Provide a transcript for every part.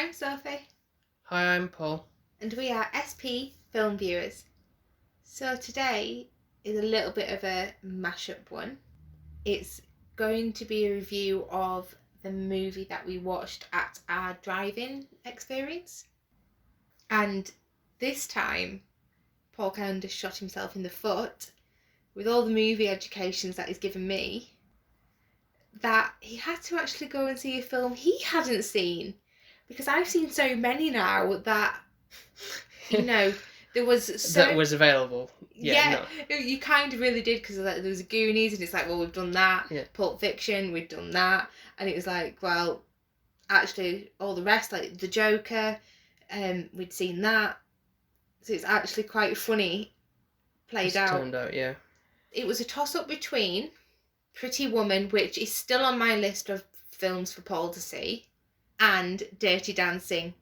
I'm Sophie. Hi, I'm Paul. And we are SP Film Viewers. So today is a little bit of a mashup one. It's going to be a review of the movie that we watched at our drive-in experience. And this time, Paul kind of shot himself in the foot with all the movie educations that he's given me, that he had to actually go and see a film he hadn't seen. Because I've seen so many now that, there was so... That was available. Yeah, you kind of really did, because there was Goonies, and it's like, well, we've done that. Yeah. Pulp Fiction, we've done that. And it was like, well, actually, all the rest, like The Joker, we'd seen that. So it's actually quite funny played out. Turned out, yeah. It was a toss-up between Pretty Woman, which is still on my list of films for Paul to see, and Dirty Dancing.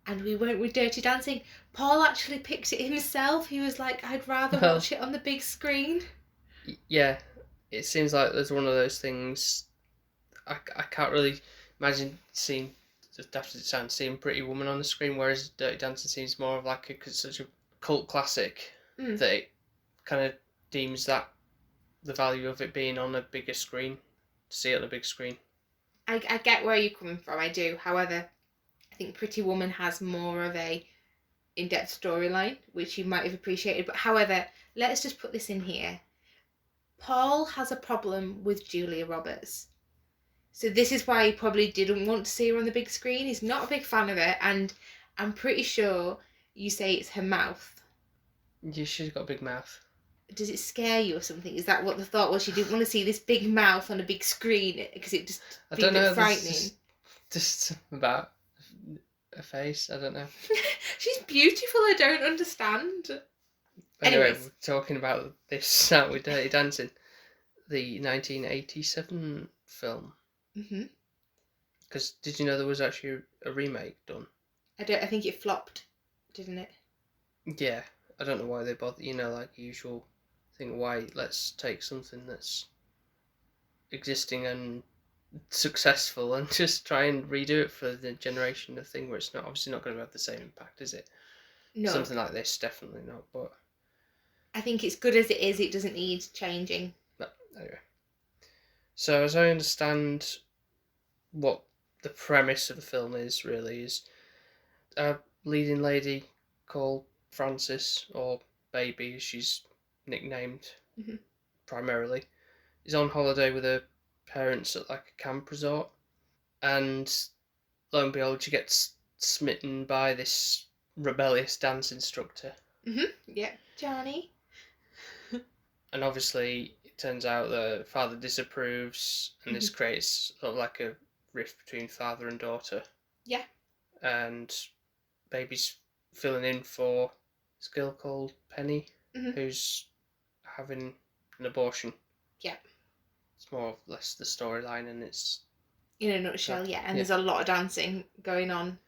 And we went with Dirty Dancing. Paul actually picked it himself. He was like, I'd rather watch it on the big screen. Yeah, it seems like there's one of those things. I can't really imagine seeing, just after it sounds, seeing Pretty Woman on the screen, whereas Dirty Dancing seems more of like such a cult classic that it kind of deems that the value of it being on a bigger screen, to see it on a big screen. I get where you're coming from, I do. However, I think Pretty Woman has more of a in-depth storyline, which you might have appreciated. But however, let's just put this in here. Paul has a problem with Julia Roberts. So this is why he probably didn't want to see her on the big screen. He's not a big fan of it, and I'm pretty sure you say it's her mouth. Yeah, she's got a big mouth. Does it scare you or something? Is that what the thought was? She didn't want to see this big mouth on a big screen because it just be a bit frightening. Just about her face, I don't know. She's beautiful, I don't understand. Anyway, Anyways. we're talking about this out with Dirty Dancing, the 1987 film. Because did you know there was actually a remake done? I think it flopped, didn't it? Yeah, I don't know why they bother. Like the usual thing. Why let's take something that's existing and successful and just try and redo it for the generation of thing where it's obviously not going to have the same impact, is it? No. Something like this, definitely not. But I think it's good as it is. It doesn't need changing. No, anyway. So as I understand what the premise of the film is, really, is a leading lady called Frances, or Baby as she's nicknamed primarily, is on holiday with her parents at like a camp resort, and lo and behold she gets smitten by this rebellious dance instructor. Yeah, Johnny. And obviously it turns out the father disapproves, and this creates sort of like a rift between father and daughter. Yeah. And Baby's filling in for this girl called Penny, who's having an abortion. Yeah. It's more or less the storyline, and it's... In a nutshell, yeah. And there's a lot of dancing going on,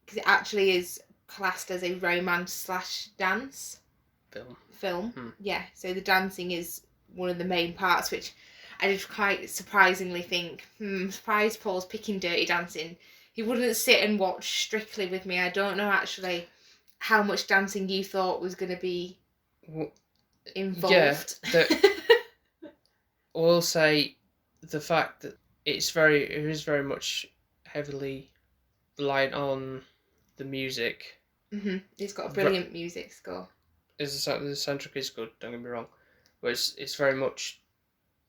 because it actually is classed as a romance/dance film. Yeah, so the dancing is one of the main parts, which I just quite surprisingly think, surprised Paul's picking Dirty Dancing. He wouldn't sit and watch Strictly with me. I don't know actually how much dancing you thought was going to be involved. Yeah, I will say the fact that it is very much heavily reliant on the music. It's got a brilliant music score. The soundtrack is good, don't get me wrong, but it's very much,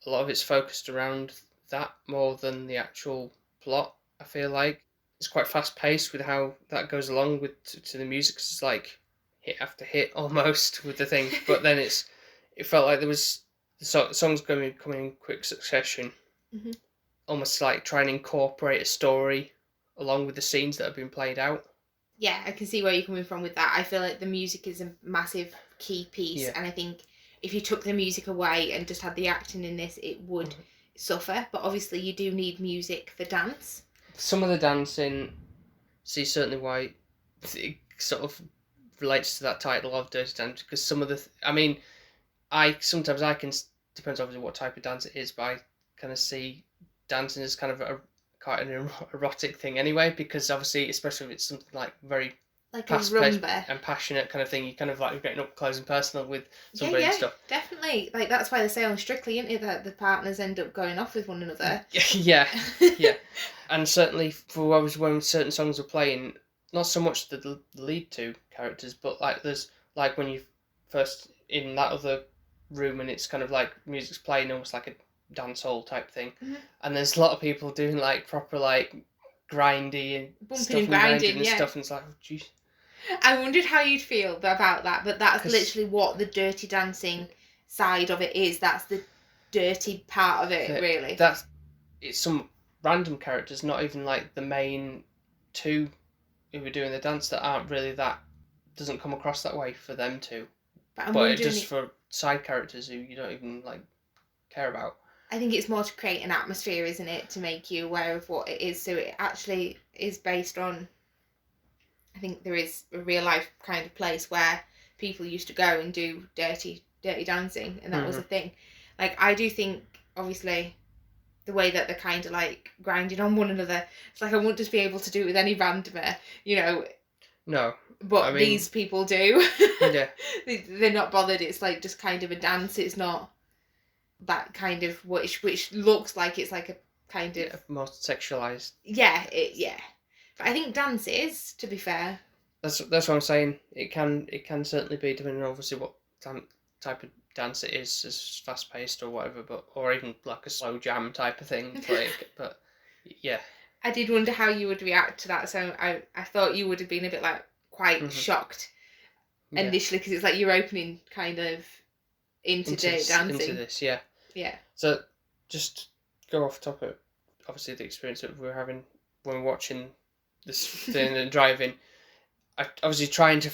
a lot of it's focused around that more than the actual plot. I feel like it's quite fast paced with how that goes along with to the music, cause it's like hit after hit almost with the thing. But then it felt like there was the songs coming in quick succession, almost like trying to incorporate a story along with the scenes that have been played out. Yeah, I can see where you're coming from with that. I feel like the music is a massive key piece, and I think if you took the music away and just had the acting in this, it would suffer. But obviously you do need music for dance. Some of the dancing, see certainly why it sort of relates to that title of Dirty Dancing, because some of the... sometimes I can... Depends obviously what type of dance it is, but I kind of see dancing as kind of a quite an erotic thing anyway, because obviously, especially if it's something like very like a fast-paced rumba and passionate kind of thing, you kind of like getting up close and personal with somebody yeah, and stuff. definitely. Like that's why they say on Strictly, isn't it, that the partners end up going off with one another. Yeah. And certainly for when certain songs are playing, not so much the lead two characters, but like there's like when you first in that other room and it's kind of like music's playing almost like a dance hall type thing, and there's a lot of people doing like proper like grindy and Bumping stuff and grinding, and yeah. stuff, and it's like, oh jeez. I wondered how you'd feel about that, but that's 'Cause- literally what the Dirty Dancing side of it is. That's the dirty part of it, really. It's some random characters, not even like the main two who are doing the dance, that aren't really that, doesn't come across that way for them two. But just for side characters who you don't even like care about. I think it's more to create an atmosphere, isn't it, to make you aware of what it is. So it actually is based on, I think there is a real life kind of place where people used to go and do dirty dancing, and that was a thing. Like, I do think, obviously, the way that they're kind of like grinding on one another, it's like I wouldn't just be able to do it with any randomer, you know. No. But I mean, these people do. Yeah. They're not bothered. It's like just kind of a dance. It's not that kind of which looks like it's like a kind of more sexualized. Yeah. But I think dance is, to be fair. That's what I'm saying. It can certainly be, depending on obviously what type of dance it is, as fast paced or whatever, but or even like a slow jam type of thing. But yeah. I did wonder how you would react to that. So I thought you would have been a bit like quite shocked initially, because it's like you're opening kind of into dancing. Into this, yeah. Yeah. So just go off topic. Obviously, the experience that we were having when we were watching this thing and driving. I obviously trying to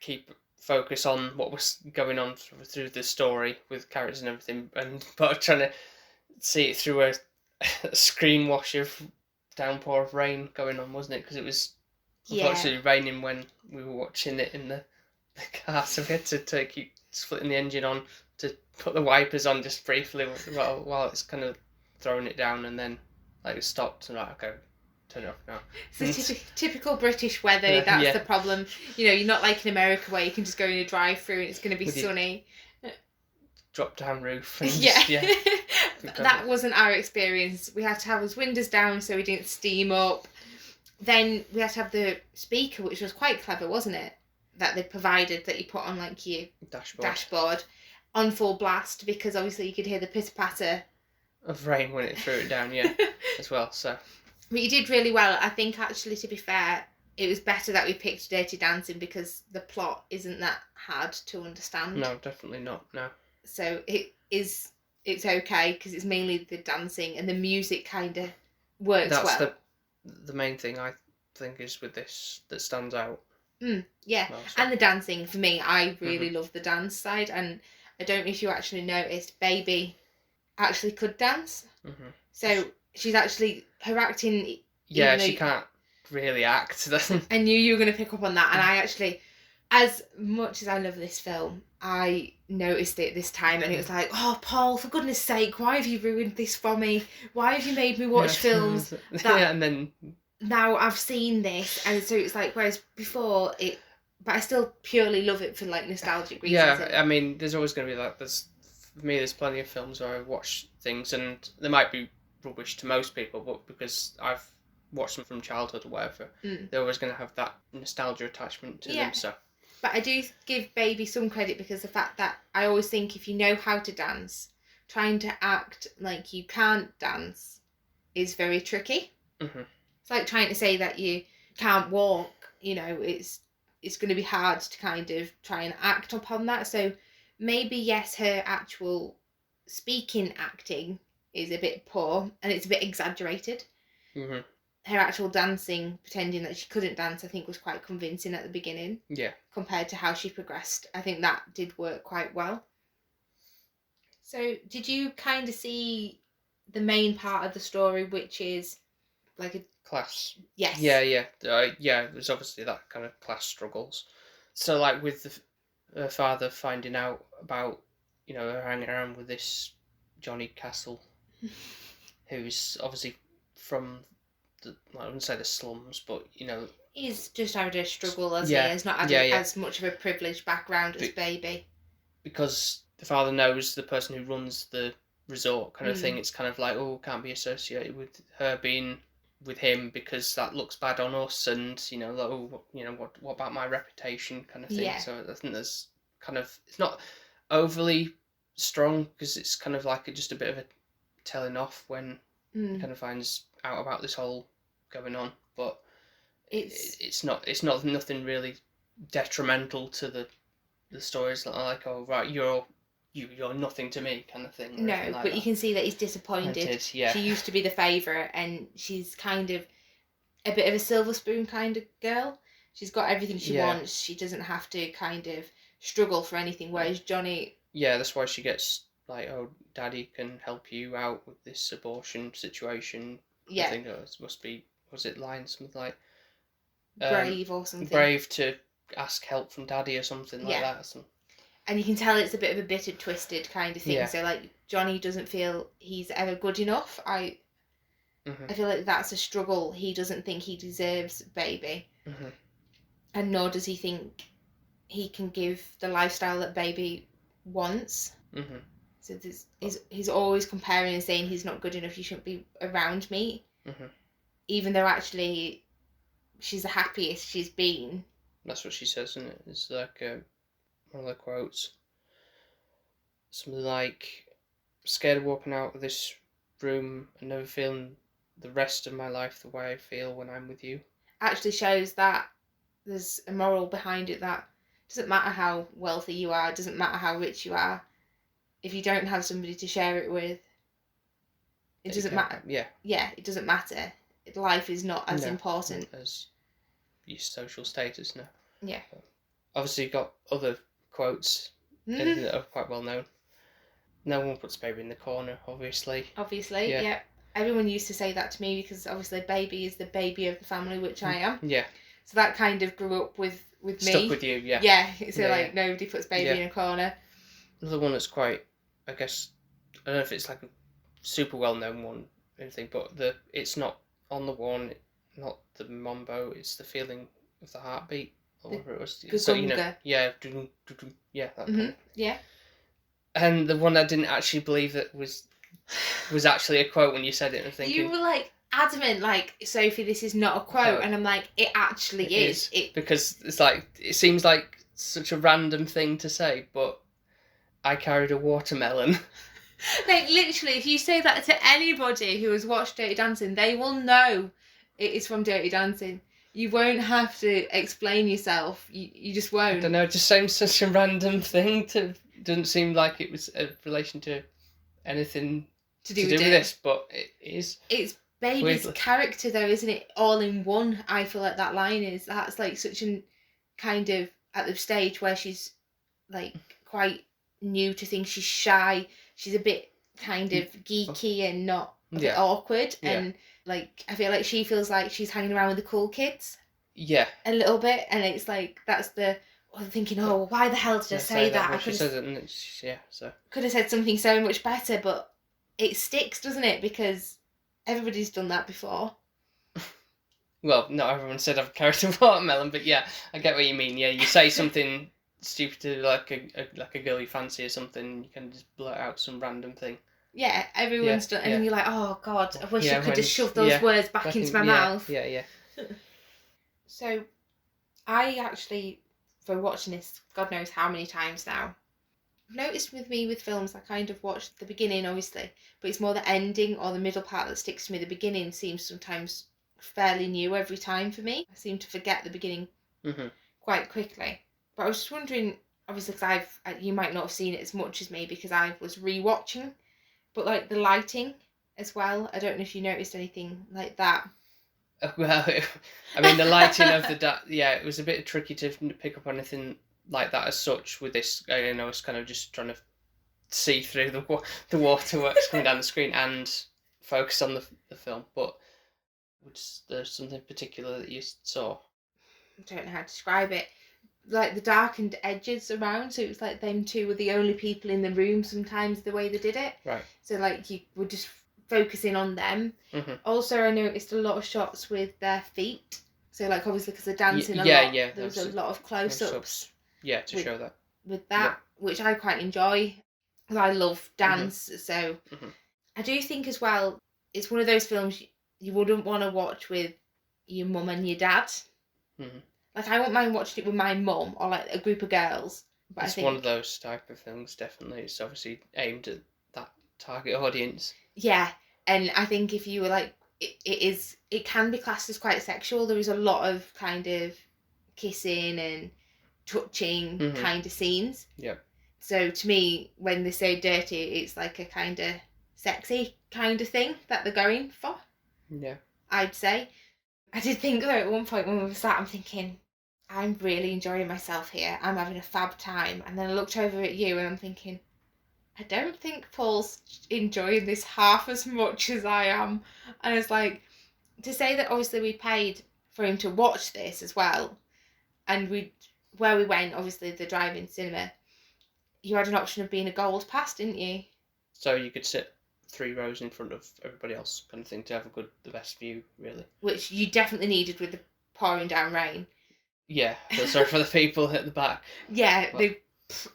keep focus on what was going on through the story with characters and everything, but trying to see it through a screen wash of downpour of rain going on, wasn't it? Because it was unfortunately raining when we were watching it in the car, so we had to keep splitting the engine on to put the wipers on just briefly while it's kind of throwing it down, and then like it stopped and okay, turn it off now. It's typical British weather. That's the problem. You know, you're not like in America where you can just go in a drive-through and it's going to be sunny. Drop down roof. And That wasn't our experience. We had to have his windows down so we didn't steam up. Then we had to have the speaker, which was quite clever, wasn't it? That they provided, that you put on like your dashboard on full blast, because obviously you could hear the pitter patter of rain when it threw it down, as well. So, but you did really well. I think actually, to be fair, it was better that we picked Dirty Dancing because the plot isn't that hard to understand. No, definitely not. No. So it's okay because it's mainly the dancing, and the music kind of works well. That's the main thing I think is with this that stands out. Yeah, well, so. And the dancing, for me, I really love the dance side, and I don't know if you actually noticed, Baby actually could dance. So she's actually, her acting... Yeah, she can't really act. I knew you were going to pick up on that, and I actually, as much as I love this film, I noticed it this time, and it was like, oh, Paul, for goodness sake, why have you ruined this for me? Why have you made me watch films that... and then... Now I've seen this, and so it's like, whereas before it, but I still purely love it for like nostalgic reasons. Yeah, I mean, there's always going to be like, for me, there's plenty of films where I watch things, and they might be rubbish to most people, but because I've watched them from childhood or whatever, they're always going to have that nostalgia attachment to them. So, but I do give Baby some credit, because the fact that I always think if you know how to dance, trying to act like you can't dance is very tricky. It's like trying to say that you can't walk, you know, it's going to be hard to kind of try and act upon that. So maybe, yes, her actual speaking acting is a bit poor and it's a bit exaggerated. Her actual dancing, pretending that she couldn't dance, I think was quite convincing at the beginning. Yeah. Compared to how she progressed. I think that did work quite well. So did you kind of see the main part of the story, which is like a... class. Yes. Yeah, there's obviously that kind of class struggles. So like with her father finding out about, you know, her hanging around with this Johnny Castle, who's obviously from I wouldn't say the slums, but He's just had a struggle, as Yeah, he has not had yeah. as much of a privileged background as Baby. Because the father knows the person who runs the resort kind of thing. It's kind of like, oh, can't be associated with her being with him because that looks bad on us, and like, oh, what about my reputation kind of thing. Yeah. So I think there's kind of, it's not overly strong because it's kind of like just a bit of a telling off when he kind of finds out about this whole going on, but it's not nothing really detrimental to the stories. Like, oh right, you're nothing to me kind of thing. No, like but that. You can see that he's disappointed. Yeah. She used to be the favourite, and she's kind of a bit of a silver spoon kind of girl. She's got everything she wants. She doesn't have to kind of struggle for anything, whereas Johnny... Yeah, that's why she gets like, oh, Daddy can help you out with this abortion situation. Yeah. I think it must be, was it line something like... brave or something. Brave to ask help from Daddy or something like that. And you can tell it's a bit of a bitter, twisted kind of thing. Yeah. So, like, Johnny doesn't feel he's ever good enough. I feel like that's a struggle. He doesn't think he deserves Baby. And nor does he think he can give the lifestyle that Baby wants. So he's always comparing and saying he's not good enough, you shouldn't be around me. Even though actually she's the happiest she's been. That's what she says, isn't it? It's like one of the quotes. Something like, scared of walking out of this room and never feeling the rest of my life the way I feel when I'm with you. Actually shows that there's a moral behind it, that doesn't matter how wealthy you are, doesn't matter how rich you are, if you don't have somebody to share it with, it doesn't matter. Yeah, it doesn't matter. Life is not as important as your social status now. Yeah. Obviously, you've got other quotes that are quite well known. No one puts Baby in the corner, obviously. Yeah. Everyone used to say that to me because obviously Baby is the baby of the family, which I am. Yeah. So that kind of grew up with me. Stuck with you, yeah. Yeah, so nobody puts Baby in a corner. Another one that's quite, I guess, I don't know if it's like a super well-known one or anything, but it's not on the one, not the Mambo, it's the feeling of the heartbeat, or whatever it was. So, that kind of thing. Yeah. And the one I didn't actually believe that was actually a quote when you said it. I'm thinking, you were like adamant, like, Sophie, this is not a quote, and I'm like, it actually is. Because it's like, it seems like such a random thing to say, but I carried a watermelon. Like, literally, if you say that to anybody who has watched Dirty Dancing, they will know it is from Dirty Dancing. You won't have to explain yourself. You just won't. I don't know, it just seems such a random thing doesn't seem like it was a relation to anything to do with this, but it is. It's Baby's character, though, isn't it? All in one, I feel like that line is. That's like such a kind of, at the stage where she's like quite new to things, she's shy, she's a bit kind of geeky and not a bit awkward, and like I feel like she feels like she's hanging around with the cool kids. Yeah. A little bit, and it's like that's the thinking, oh, why the hell did I say that? I could have could have said something so much better, but it sticks, doesn't it? Because everybody's done that before. Well, not everyone said I've carried a watermelon, but yeah, I get what you mean. Yeah, you say something stupid to like a girl you fancy or something, you can just blurt out some random thing. Yeah, everyone's done, and then you're like, oh God, I wish I could just shove those words back into my mouth. Yeah. So, I actually, for watching this, God knows how many times now, I've noticed with me with films, I kind of watch the beginning, obviously, but it's more the ending or the middle part that sticks to me. The beginning seems sometimes fairly new every time for me. I seem to forget the beginning quite quickly. But I was just wondering, obviously, because you might not have seen it as much as me because I was re-watching, but like the lighting as well. I don't know if you noticed anything like that. Well, I mean, the lighting of it was a bit tricky to pick up anything like that as such with this. I was kind of just trying to see through the waterworks coming down the screen and focus on the film. But there's something particular that you saw? I don't know how to describe it. Like the darkened edges around, so it was like them two were the only people in the room sometimes the way they did it. Right. So like you would just focusing on them. Mm-hmm. Also, I noticed a lot of shots with their feet. So, like, obviously, because they're dancing a lot, yeah, there was a lot of close-ups. Yeah, to show that. With that, which I quite enjoy. Because I love dance, so... Mm-hmm. I do think as well, it's one of those films you wouldn't want to watch with your mum and your dad. Mm-hmm. Like, I wouldn't mind watching it with my mum or, like, a group of girls. But It's I think... one of those type of films, definitely. It's obviously aimed at that target audience. Yeah, and I think if you were, like... It can be classed as quite sexual. There is a lot of kind of kissing and touching kind of scenes. Yeah. So to me, when they say dirty, it's like a kind of sexy kind of thing that they're going for. Yeah. I'd say. I did think though at one point when we were sat, I'm thinking, I'm really enjoying myself here. I'm having a fab time. And then I looked over at you and I'm thinking, I don't think Paul's enjoying this half as much as I am. And it's like, to say that obviously we paid for him to watch this as well. And where we went, obviously the drive-in cinema, you had an option of being a gold pass, didn't you? So you could sit 3 rows in front of everybody else, kind of thing, to have the best view, really. Which you definitely needed with the pouring down rain. Yeah, sorry for the people at the back. Yeah, but...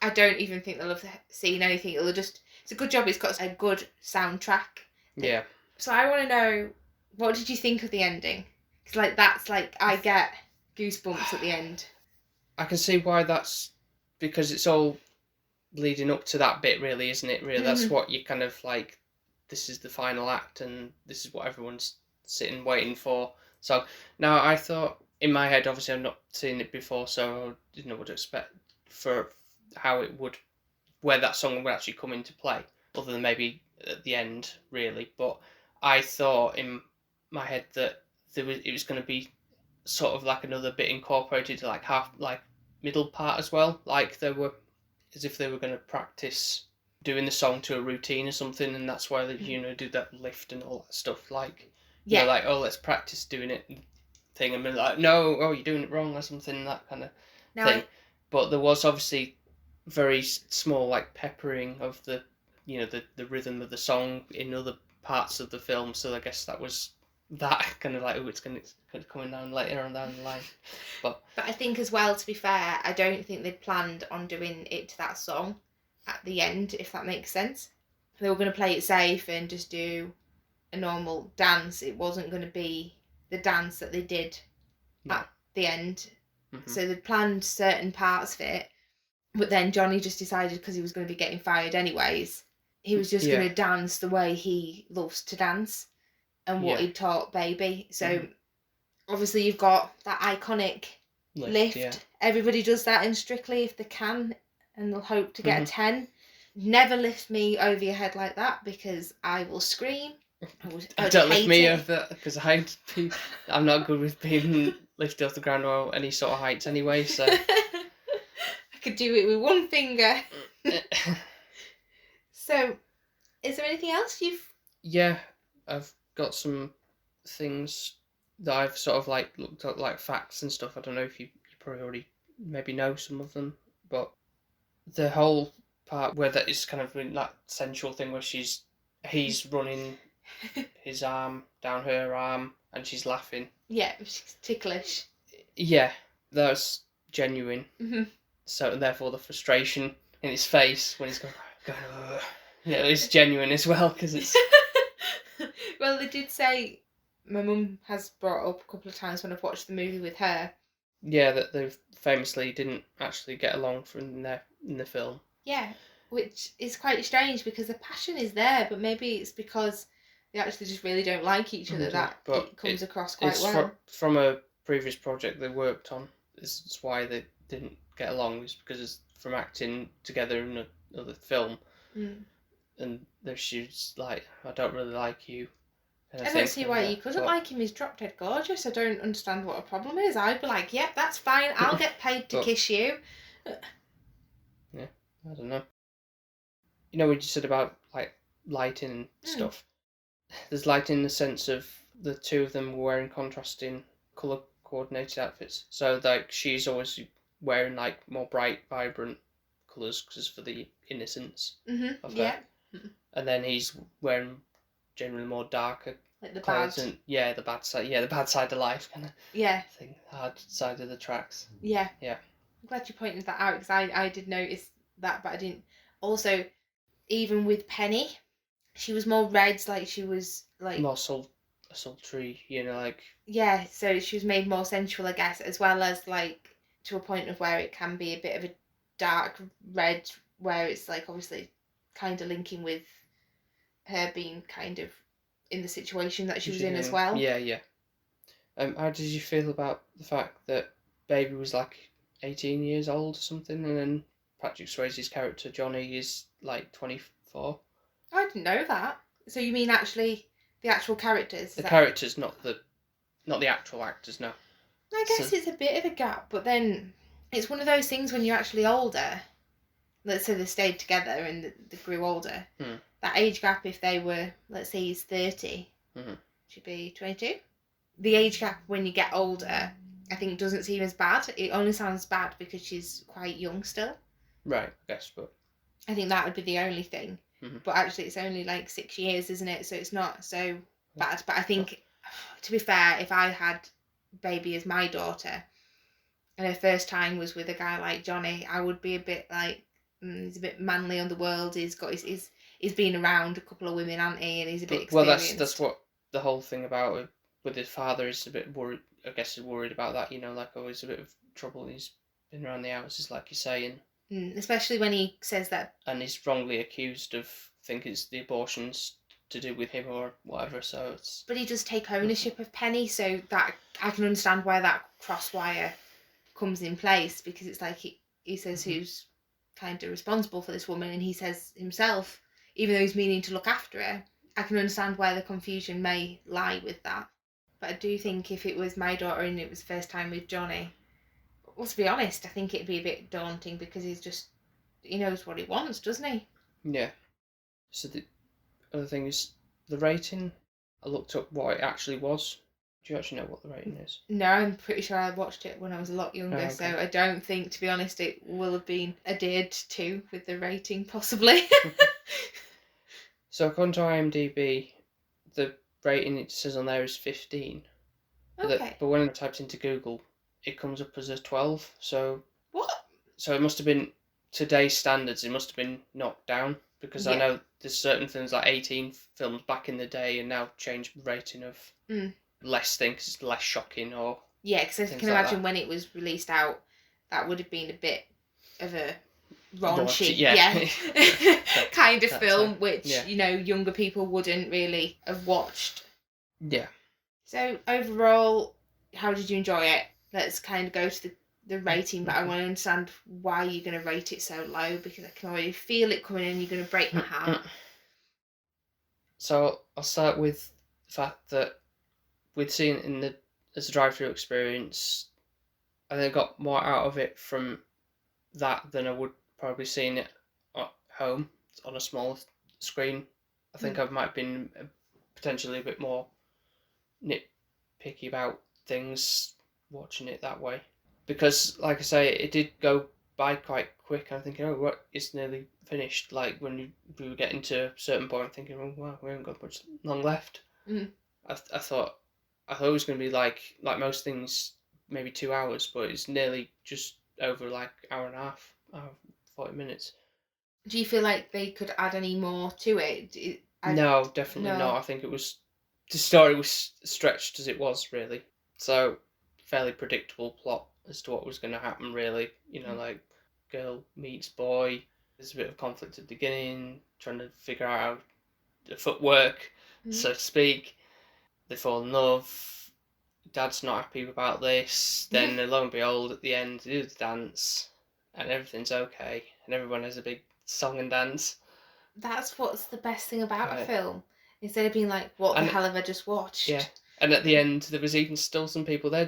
I don't even think they'll have seen anything. It's a good job it's got a good soundtrack. Yeah. So I want to know, what did you think of the ending? Because I get goosebumps at the end. I can see why that's, because it's all leading up to that bit, really, isn't it? Really, that's what you kind of like, this is the final act and this is what everyone's sitting waiting for. So now I thought, in my head, obviously I've not seen it before, so I didn't know what to expect for how it would, where that song would actually come into play, other than maybe at the end, really. But I thought in my head that it was going to be sort of like another bit incorporated, like half, like middle part as well, like they were, as if they were going to practice doing the song to a routine or something, and that's why they do that lift and all that stuff, like like, oh, let's practice doing it thing, and be like, no, oh, you're doing it wrong or something, that kind of thing. But there was obviously very small, like, peppering of the the rhythm of the song in other parts of the film, so I guess that was that kind of like, oh, it's coming down later on down the line. But I think as well, to be fair, I don't think they'd planned on doing it to that song at the end, if that makes sense. They were going to play it safe and just do a normal dance. It wasn't going to be the dance that they did at the end. So they'd planned certain parts of it, but then Johnny just decided, because he was going to be getting fired anyways, he was just going to dance the way he loves to dance and what he taught Baby. So obviously you've got that iconic lift. Yeah. Everybody does that in Strictly if they can, and they'll hope to get a 10. Never lift me over your head like that, because I will scream. Don't lift me over, because I'm not good with being lifted off the ground or any sort of heights anyway, so... I could do it with one finger. So, is there anything else you've... Yeah, I've got some things that I've sort of like looked at, like facts and stuff. I don't know if you probably already maybe know some of them, but the whole part where that is kind of that sensual thing where he's running his arm down her arm and she's laughing. Yeah, she's ticklish. Yeah, that's genuine. So therefore the frustration in his face when he's going it's genuine as well, because it's... Well, they did say, my mum has brought up a couple of times when I've watched the movie with her. Yeah, that they famously didn't actually get along in the film. Yeah, which is quite strange, because the passion is there, but maybe it's because they actually just really don't like each other it comes across quite well. From a previous project they worked on, this is why they didn't get along, is because it's from acting together in another film. And she's like, I don't really like you. I don't see why you couldn't like him. He's drop dead gorgeous. I don't understand what a problem is. I'd be like, yep, that's fine. I'll get paid to kiss you. Yeah, I don't know. You know, we just said about like lighting and stuff. There's lighting in the sense of the two of them wearing contrasting colour coordinated outfits. So like she's always wearing like more bright, vibrant colours because for the innocence of her. And then he's wearing generally more darker Like the clothes bad. and the bad side, the bad side of life kind of Yeah. thing, hard side of the tracks. Yeah. Yeah. I'm glad you pointed that out because I did notice that, but I didn't. Also, even with Penny, she was more red, like she was like More sultry, like yeah. So she was made more sensual, I guess, as well as like to a point of where it can be a bit of a dark red, where it's like obviously kind of linking with her being kind of in the situation that she was in as well. Yeah. How did you feel about the fact that Baby was like 18 years old or something, and then Patrick Swayze's character Johnny is like 24? I didn't know that. So you mean actually the actual characters? The characters, not the actual actors. No. I guess it's a bit of a gap, but then it's one of those things when you're actually older. Let's say they stayed together and they grew older. That age gap, if they were, let's say he's 30, should be 22. The age gap when you get older, I think, doesn't seem as bad. It only sounds bad because she's quite young still. Right, I guess, but I think that would be the only thing. But actually, it's only like 6 years, isn't it? So it's not so bad. But I think, to be fair, if I had Baby as my daughter, and her first time was with a guy like Johnny, I would be a bit like, he's a bit manly on the world. He's got he's been around a couple of women, hasn't he? And he's a bit experienced. Well, that's what the whole thing about it with his father is a bit worried. I guess he's worried about that. Like always a bit of trouble. He's been around the houses, like you're saying. Especially when he says that. And he's wrongly accused of thinking it's the abortions to do with him or whatever. So it's. But he does take ownership of Penny, so that I can understand why that crosswire comes in place, because it's like he says who's kind of responsible for this woman, and he says himself, even though he's meaning to look after her. I can understand where the confusion may lie with that. But I do think if it was my daughter and it was the first time with Johnny, well, to be honest, I think it'd be a bit daunting because he knows what he wants, doesn't he? Yeah. So the other thing is the rating. I looked up what it actually was. Do you actually know what the rating is? No, I'm pretty sure I watched it when I was a lot younger, okay. So I don't think, to be honest, it will have been adhered to with the rating, possibly. So according to IMDb, the rating it says on there is 15. Okay. But when I typed into Google, it comes up as a 12. So what? So it must have been today's standards. It must have been knocked down because I know there's certain films like 18 films back in the day and now changed rating of less things, it's less shocking or. Yeah, because I can imagine when it was released out, that would have been a bit of a raunchy, kind of film, which younger people wouldn't really have watched. Yeah. So overall, how did you enjoy it? Let's kind of go to the rating, but I want to understand why you're going to rate it so low, because I can already feel it coming in. You're going to break my heart. So I'll start with the fact that we'd seen it as a drive-through experience. I think I got more out of it from that than I would probably seeing it at home on a small screen. I think I might have been potentially a bit more nitpicky about things watching it that way, because like I say, it did go by quite quick. I'm thinking, oh, what, it's nearly finished. Like when we were getting to a certain point, I'm thinking, oh wow, we haven't got much long left. I thought it was going to be like most things, maybe 2 hours, but it's nearly just over like hour and a half, 40 minutes. Do you feel like they could add any more to it? No, definitely not. I think the story was stretched as it was, really. So, fairly predictable plot as to what was going to happen, really. Like, girl meets boy. There's a bit of conflict at the beginning, trying to figure out how the footwork, so to speak. They fall in love. Dad's not happy about this. Then, lo and behold, at the end, they do the dance, and everything's okay, and everyone has a big song and dance. That's what's the best thing about a film. Instead of being like, what the hell have I just watched? Yeah. And at the end, there was even still some people there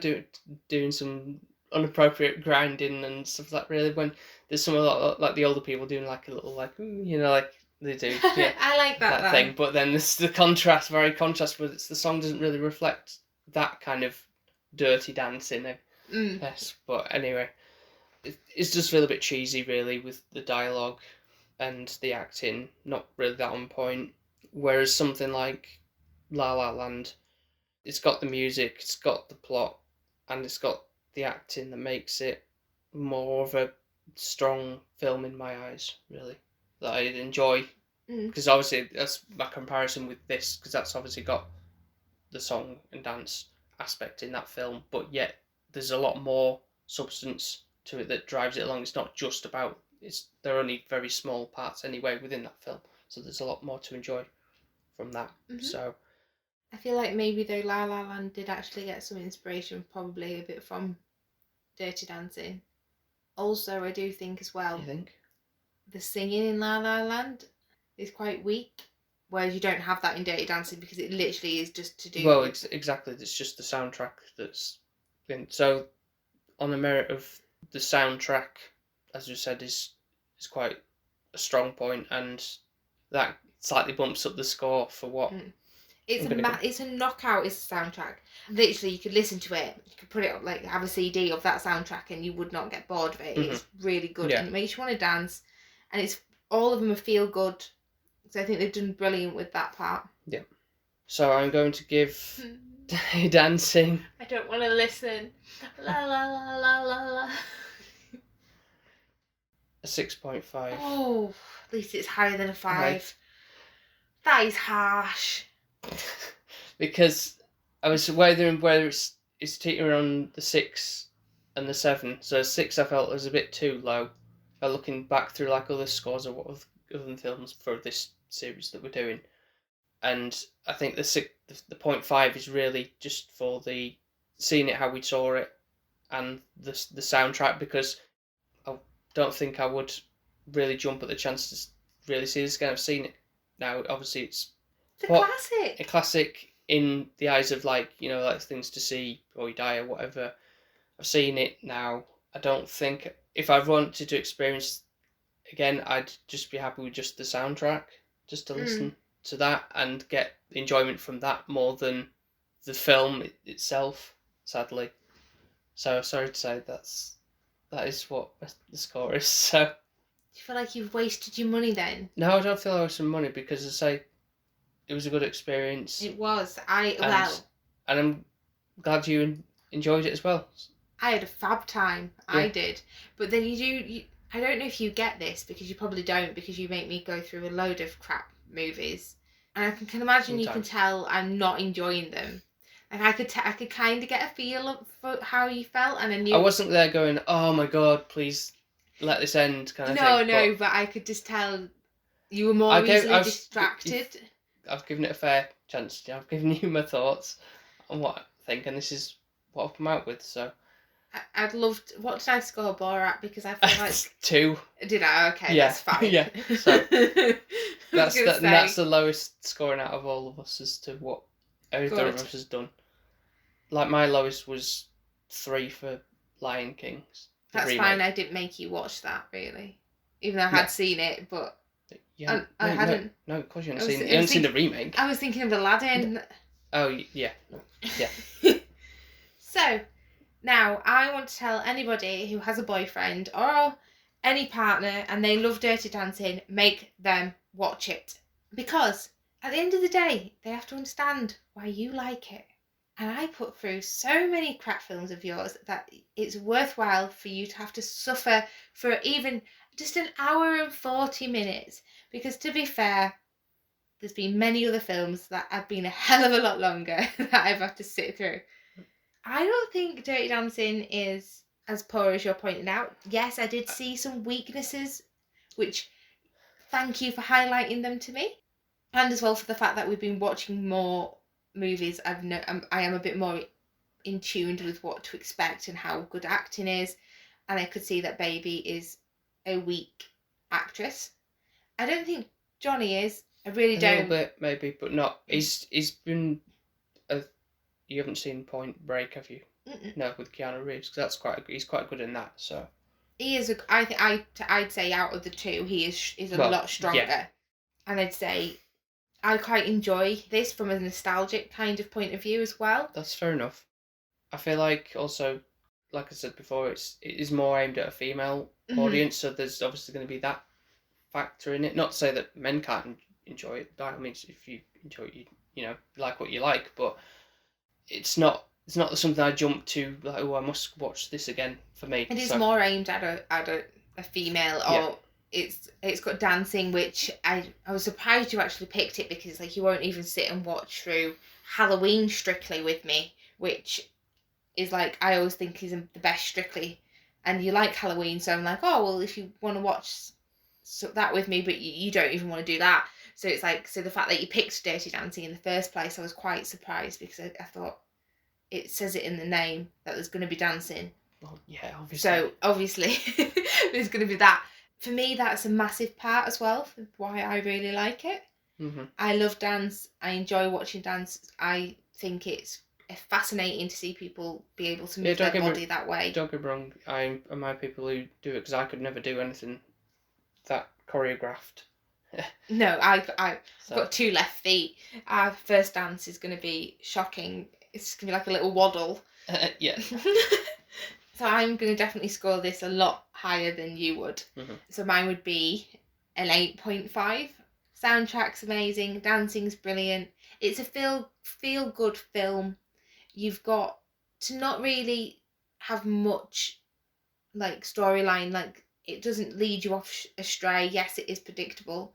doing some inappropriate grinding and stuff like that, really, when there's some like the older people doing like a little like, like they do. Yeah, I like that thing. But then there's the very contrast with it. The song doesn't really reflect that kind of dirty dancing, Yes, but anyway, it just feel a bit cheesy, really, with the dialogue and the acting, not really that on point. Whereas something like La La Land, it's got the music, it's got the plot, and it's got the acting that makes it more of a strong film in my eyes, really, that I enjoy. Because obviously that's my comparison with this, because that's obviously got the song and dance aspect in that film, but yet there's a lot more substance to it that drives it along. It's not just about, they're only very small parts anyway within that film, so there's a lot more to enjoy from that. So I feel like maybe though La La Land did actually get some inspiration, probably a bit from Dirty Dancing. Also, I do think as well, you think the singing in La La Land is quite weak, whereas you don't have that in Dirty Dancing because it literally is just to do. Well, exactly. It's just the soundtrack that's been so. On the merit of the soundtrack, as you said, is quite a strong point, and that slightly bumps up the score for what. It's a knockout. It's a soundtrack. Literally, you could listen to it. You could put it up, like have a CD of that soundtrack, and you would not get bored of it. It's really good, and it makes you want to dance. And it's all of them are feel good. So I think they've done brilliant with that part. Yeah. So I'm going to give Dancing. I don't want to listen. La la la la la la. A 6.5. Oh, at least it's higher than a 5. Right. That is harsh. Because I was wondering whether it's teetering on the 6 and the 7. So 6 I felt was a bit too low. Looking back through like other scores of other films for this series that we're doing, and I think the 0.5 is really just for the seeing it how we saw it, and the soundtrack, because I don't think I would really jump at the chance to really see this again. I've seen it now. Obviously, it's a classic. A classic in the eyes of like things to see before you die or whatever. I've seen it now. I don't think if I wanted to experience again, I'd just be happy with just the soundtrack, just to listen to that and get enjoyment from that more than the film itself, sadly. So sorry to say that is what the score is. So do you feel like you've wasted your money then? No, I don't feel I wasted money, because as I say, it was a good experience. It was. And I'm glad you enjoyed it as well. I had a fab time. Yeah. I did. But then I don't know if you get this, because you probably don't, because you make me go through a load of crap movies. And I can imagine sometimes. You can tell I'm not enjoying them. Like I could kind of get a feel for how you felt, and I knew... I wasn't there going, oh my God, please let this end, kind of thing. No, but I could just tell you were more easily distracted. I've given it a fair chance. I've given you my thoughts on what I think, and this is what I've come out with, so... I'd love to... What did I score Borat? Because I feel like... 2. Did I? Okay, yeah. That's fine. Yeah, so... that's the lowest scoring out of all of us as to what either of us has done. Like, my lowest was 3 for Lion King. That's remake. Fine, I didn't make you watch that, really. Even though I had seen it, but... Yeah, I hadn't... No, of course you haven't seen it. You haven't seen the remake. I was thinking of Aladdin. Oh, yeah. Yeah. So... Now, I want to tell anybody who has a boyfriend or any partner and they love Dirty Dancing, make them watch it. Because at the end of the day, they have to understand why you like it. And I put through so many crap films of yours that it's worthwhile for you to have to suffer for even just an hour and 40 minutes. Because to be fair, there's been many other films that have been a hell of a lot longer that I've had to sit through. I don't think Dirty Dancing is as poor as you're pointing out. Yes, I did see some weaknesses, which thank you for highlighting them to me. And as well for the fact that we've been watching more movies. I am a bit more in tune with what to expect and how good acting is. And I could see that Baby is a weak actress. I don't think Johnny is. I really don't. A little bit, maybe, but not. He's been... You haven't seen Point Break, have you? Mm-mm. No, with Keanu Reeves, because he's quite good in that. So he is. I'd say out of the two, he is a lot stronger. Yeah. And I'd say I quite enjoy this from a nostalgic kind of point of view as well. That's fair enough. I feel like also, like I said before, it is more aimed at a female audience, so there's obviously going to be that factor in it. Not to say that men can't enjoy it, by all means, if you enjoy it, you know, like what you like, but it's not something I jump to like, oh, I must watch this again for me. It is more aimed at a female, or it's got dancing, which I was surprised you actually picked it, because like you won't even sit and watch through Halloween Strictly with me, which is like, I always think is the best Strictly, and you like Halloween, so I'm like, oh well, if you want to watch that with me, but you don't even want to do that. So it's like, so the fact that you picked Dirty Dancing in the first place, I was quite surprised, because I thought it says it in the name that there's going to be dancing. Well, yeah, obviously. So obviously there's going to be that. For me, that's a massive part as well for why I really like it. Mm-hmm. I love dance. I enjoy watching dance. I think it's fascinating to see people be able to move their body that way. Don't get me wrong, I admire people who do it, because I could never do anything that choreographed. No, I've got 2 left feet. Our first dance is going to be shocking. It's going to be like a little waddle. Yeah. So I'm going to definitely score this a lot higher than you would. Mm-hmm. So mine would be an 8.5. Soundtrack's amazing. Dancing's brilliant. It's a feel good film. You've got to not really have much like storyline. Like, it doesn't lead you off astray. Yes, it is predictable,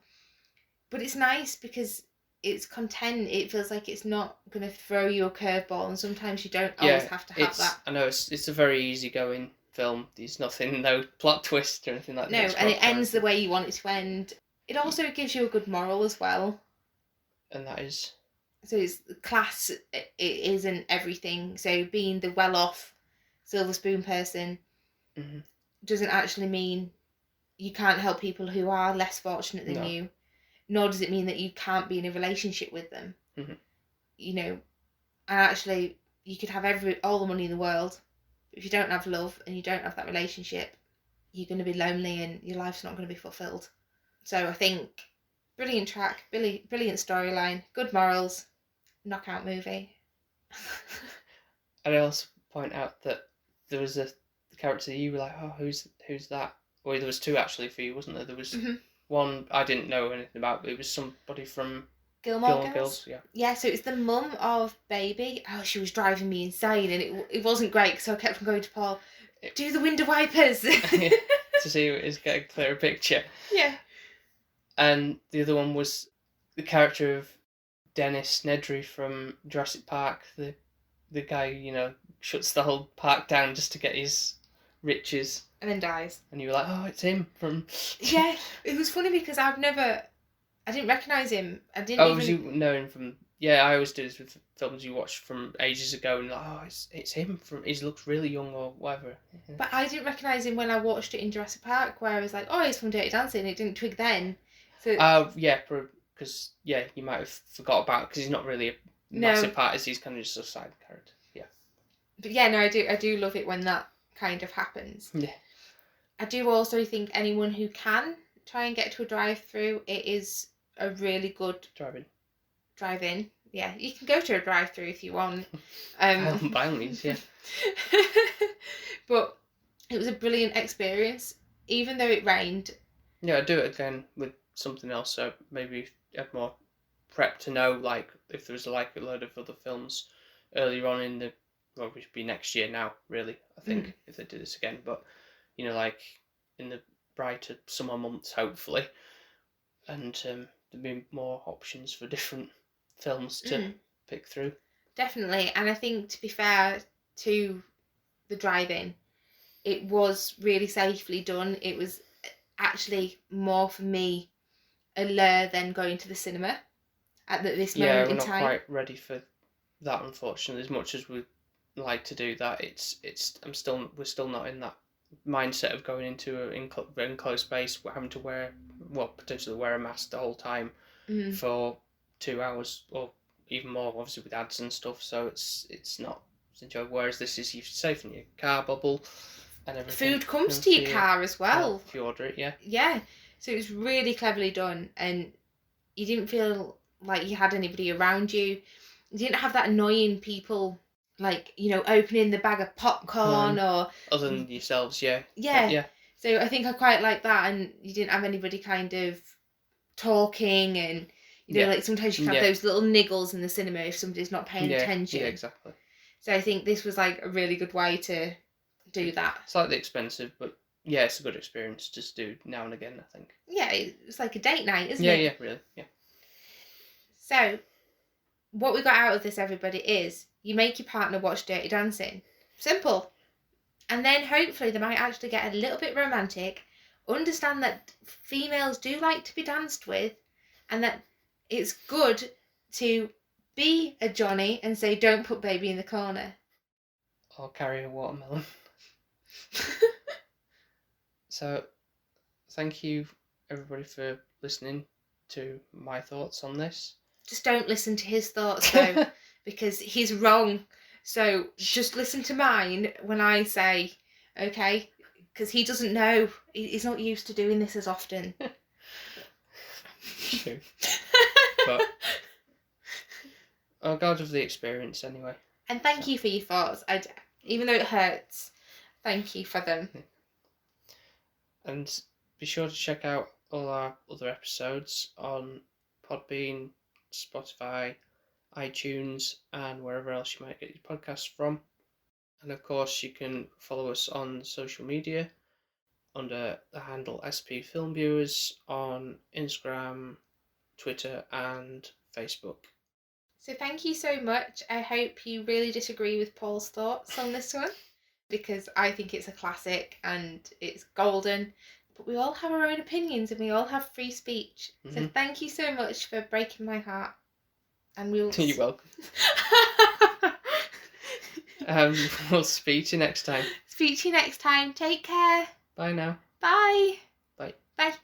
but it's nice because it's content. It feels like it's not going to throw you a curveball, and sometimes you don't always have to have that. I know it's a very easygoing film. There's nothing, no plot twist or anything like that. No, and it ends the way you want it to end. It also gives you a good moral as well. And that is? So it's class. It isn't everything. So being the well-off silver spoon person doesn't actually mean you can't help people who are less fortunate than you. Nor does it mean that you can't be in a relationship with them. Mm-hmm. You know, and actually you could have all the money in the world, but if you don't have love and you don't have that relationship, you're going to be lonely and your life's not going to be fulfilled. So I think brilliant track, brilliant storyline, good morals, knockout movie. I'd also point out that there was a character you were like, oh, who's that? Well, there was 2 actually for you, wasn't there? There was one I didn't know anything about, but it was somebody from Gilmore Girls. Yeah, so it's the mum of Baby. Oh, she was driving me insane, and it wasn't great, so I kept on going to Paul, do the window wipers. To see if it's get a clearer picture. Yeah. And the other one was the character of Dennis Nedry from Jurassic Park, the guy, you know, shuts the whole park down just to get his riches. And then dies. And you were like, oh, it's him from... Yeah, it was funny because I didn't recognise him. I didn't was you know him from... Yeah, I always do this with films you watch from ages ago, and like, oh, it's him from... He looks really young or whatever. Yeah. But I didn't recognise him when I watched it in Jurassic Park, where I was like, oh, he's from Dirty Dancing. It didn't twig then. So yeah, because you might have forgot about it, because he's not really a massive part, as he's kind of just a side character. Yeah. But yeah, no, I do love it when that kind of happens. Yeah. I do also think anyone who can try and get to a drive-through, it is a really good drive-in. Yeah, you can go to a drive-through if you want. By all means, yeah. But it was a brilliant experience, even though it rained. Yeah, I'd do it again with something else, so maybe have more prep to know, like, if there was like a load of other films earlier on in the, well, which would be next year now, really, I think, if they do this again, but, you know, like, in the brighter summer months, hopefully, and there'd be more options for different films to pick through. Definitely, and I think, to be fair to the drive-in, it was really safely done. It was actually more, for me, a lure than going to the cinema at this moment in time. Yeah, we're not quite ready for that, unfortunately. As much as we'd like to do that, we're still not in that mindset of going into an enclosed space, having to potentially wear a mask the whole time for 2 hours or even more, obviously with ads and stuff. So it's not enjoyable. Whereas this is, you're safe in your car bubble and everything. Food comes to your car as well. If you order it, yeah. Yeah. So it was really cleverly done, and you didn't feel like you had anybody around you. You didn't have that annoying people, like, you know, opening the bag of popcorn or... Other than yourselves, yeah. Yeah. Yeah. So I think I quite like that, and you didn't have anybody kind of talking, and You know, Yeah. like sometimes you can have those little niggles in the cinema if somebody's not paying attention. Yeah, exactly. So I think this was like a really good way to do that. Slightly expensive, but yeah, it's a good experience to just do now and again, I think. Yeah, it's like a date night, isn't it? Yeah, really. Yeah. So, what we got out of this, everybody, is you make your partner watch Dirty Dancing. Simple. And then hopefully they might actually get a little bit romantic, understand that females do like to be danced with, and that it's good to be a Johnny and say, don't put baby in the corner. Or carry a watermelon. So, thank you everybody for listening to my thoughts on this. Just don't listen to his thoughts though, because he's wrong. So just listen to mine when I say, okay? Because he doesn't know. He's not used to doing this as often. True. But I'll go out of the experience anyway. And thank you for your thoughts. Even though it hurts, thank you for them. And be sure to check out all our other episodes on Podbean, Spotify, iTunes, and wherever else you might get your podcasts from. And of course, you can follow us on social media under the handle SP Film Viewers on Instagram, Twitter, and Facebook. So thank you so much. I hope you really disagree with Paul's thoughts on this one, because I think it's a classic and it's golden. But we all have our own opinions and we all have free speech. Mm-hmm. So thank you so much for breaking my heart. And we'll... You're welcome. We'll speak to you next time. Speak to you next time. Take care. Bye now. Bye. Bye. Bye.